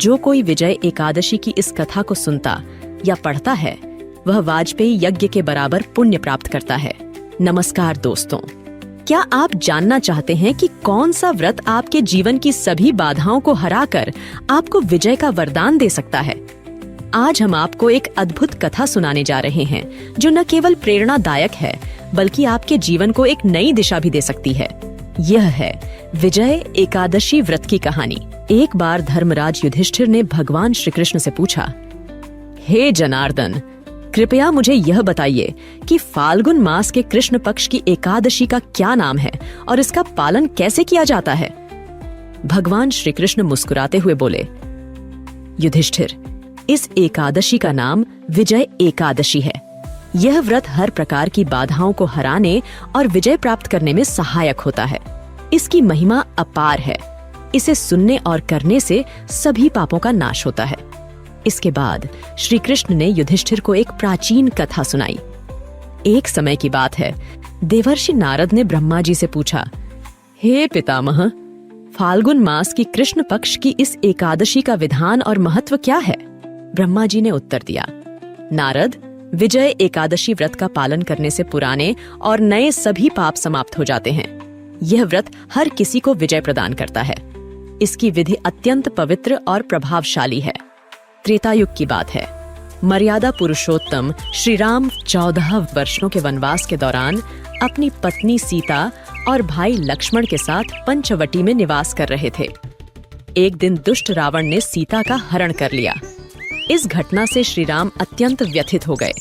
जो कोई विजय एकादशी की इस कथा को सुनता या पढ़ता है वह वाजपेयी यज्ञ के बराबर पुण्य प्राप्त करता है। नमस्कार दोस्तों, क्या आप जानना चाहते हैं कि कौन सा व्रत आपके जीवन की सभी बाधाओं को हराकर आपको विजय का वरदान दे सकता है? आज हम आपको एक अद्भुत कथा सुनाने जा रहे हैं जो न केवल प्रेरणादायक है बल्कि आपके जीवन को एक नई दिशा भी दे सकती है। यह है विजय एकादशी व्रत की कहानी। एक बार धर्मराज युधिष्ठिर ने भगवान श्री कृष्ण से पूछा, हे जनार्दन, कृपया मुझे यह बताइए कि फाल्गुन मास के कृष्ण पक्ष की एकादशी का क्या नाम है और इसका पालन कैसे किया जाता है? भगवान श्री कृष्ण मुस्कुराते हुए बोले, युधिष्ठिर, इस एकादशी का नाम विजय एकादशी है। यह व्रत हर प्रकार की बाधाओं को हराने और विजय प्राप्त करने में सहायक होता है। इसकी महिमा अपार है। इसे सुनने और करने से सभी पापों का नाश होता है। इसके बाद श्री कृष्ण ने युधिष्ठिर को एक प्राचीन कथा सुनाई। एक समय की बात है, देवर्षि नारद ने ब्रह्मा जी से पूछा, हे पितामह, फाल्गुन मास की कृष्ण पक्ष की इस एकादशी का विधान और महत्व क्या है? ब्रह्मा जी ने उत्तर दिया, नारद, विजय एकादशी व्रत का पालन करने से पुराने और नए सभी पाप समाप्त हो जाते हैं। यह व्रत हर किसी को विजय प्रदान करता है। इसकी विधि अत्यंत पवित्र और प्रभावशाली है। त्रेतायुग की बात है। मर्यादा पुरुषोत्तम श्री राम 14 वर्षों के वनवास के दौरान अपनी पत्नी सीता और भाई लक्ष्मण के साथ पंचवटी में निवास कर रहे थे। एक दिन दुष्ट रावण ने सीता का हरण कर लिया। इस घटना से श्री राम अत्यंत व्यथित हो गए।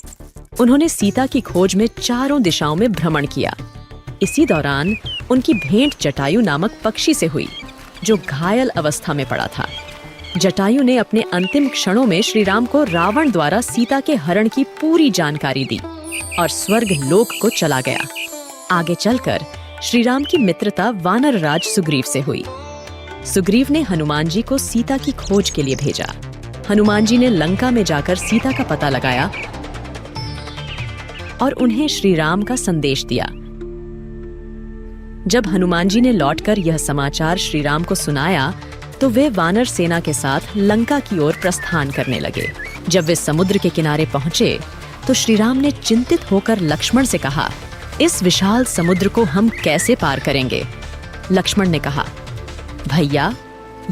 उन्होंने सीता की खोज में चारों दिशाओं में भ्रमण किया। इसी दौरान उनकी भेंट जटायु नामक पक्षी से हुई, जो घायल अवस्था में पड़ा था। जटायु ने अपने अंतिम क्षणों में श्री राम को रावण द्वारा सीता के हरण की पूरी जानकारी दी और स्वर्ग लोक को चला गया। आगे चलकर श्री राम की मित्रता वानर राज सुग्रीव से हुई। सुग्रीव ने हनुमान जी को सीता की खोज के लिए भेजा। हनुमान जी ने लंका में जाकर सीता का पता लगाया और उन्हें श्री राम का संदेश दिया। जब हनुमान जी ने लौटकर यह समाचार श्री राम को सुनाया तो वे वानर सेना के साथ लंका की ओर प्रस्थान करने लगे। जब वे समुद्र के किनारे पहुंचे तो श्री राम ने चिंतित होकर लक्ष्मण से कहा, इस विशाल समुद्र को हम कैसे पार करेंगे? लक्ष्मण ने कहा, भैया,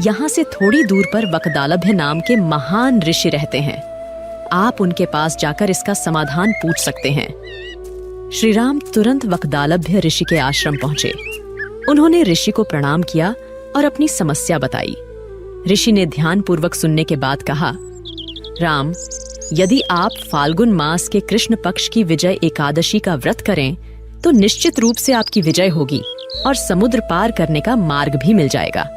यहाँ से थोड़ी दूर पर वकदालभ्य नाम के महान ऋषि रहते हैं। आप उनके पास जाकर इसका समाधान पूछ सकते हैं। श्री राम तुरंत वकदालभ्य ऋषि के आश्रम पहुंचे। उन्होंने ऋषि को प्रणाम किया और अपनी समस्या बताई। ऋषि ने ध्यानपूर्वक सुनने के बाद कहा, राम, यदि आप फाल्गुन मास के कृष्ण पक्ष की विजय एकादशी का व्रत करें तो निश्चित रूप से आपकी विजय होगी और समुद्र पार करने का मार्ग भी मिल जाएगा।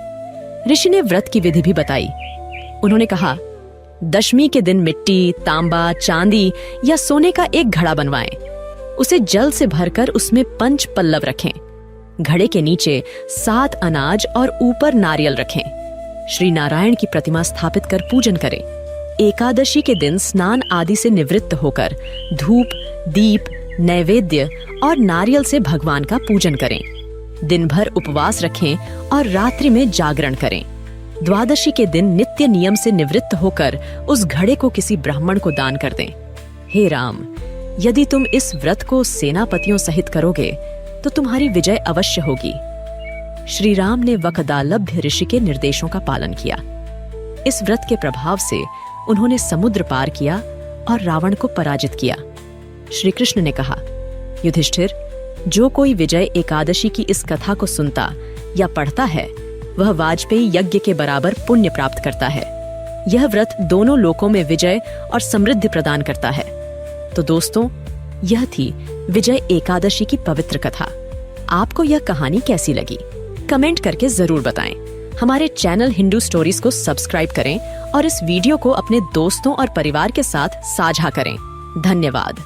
ऋषि ने व्रत की विधि भी बताई। उन्होंने कहा, दशमी के दिन मिट्टी, तांबा, चांदी या सोने का एक घड़ा बनवाएं। उसे जल से भरकर उसमें 5 पल्लव रखें। घड़े के नीचे 7 अनाज और ऊपर नारियल रखें। श्री नारायण की प्रतिमा स्थापित कर पूजन करें। एकादशी के दिन स्नान आदि से निवृत्त होकर धूप, दीप, नैवेद्य और नारियल से भगवान का पूजन करें। दिन भर उपवास रखें और रात्रि में जागरण करें। द्वादशी के दिन नित्य नियम से निवृत्त होकर उस घड़े को किसी ब्राह्मण को दान कर दें। हे राम, यदि तुम इस व्रत को सेनापतियों सहित करोगे तो तुम्हारी विजय अवश्य होगी। श्री राम ने वकदालभ्य ऋषि के निर्देशों का पालन किया। इस व्रत के प्रभाव से उन्होंने समुद्र पार किया और रावण को पराजित किया। श्री कृष्ण ने कहा, युधिष्ठिर, जो कोई विजय एकादशी की इस कथा को सुनता या पढ़ता है वह वाजपेयी यज्ञ के बराबर पुण्य प्राप्त करता है। यह व्रत दोनों लोकों में विजय और समृद्धि प्रदान करता है। तो दोस्तों, यह थी विजय एकादशी की पवित्र कथा। आपको यह कहानी कैसी लगी? कमेंट करके जरूर बताएं। हमारे चैनल हिंदू स्टोरीज को सब्सक्राइब करें और इस वीडियो को अपने दोस्तों और परिवार के साथ साझा करें। धन्यवाद।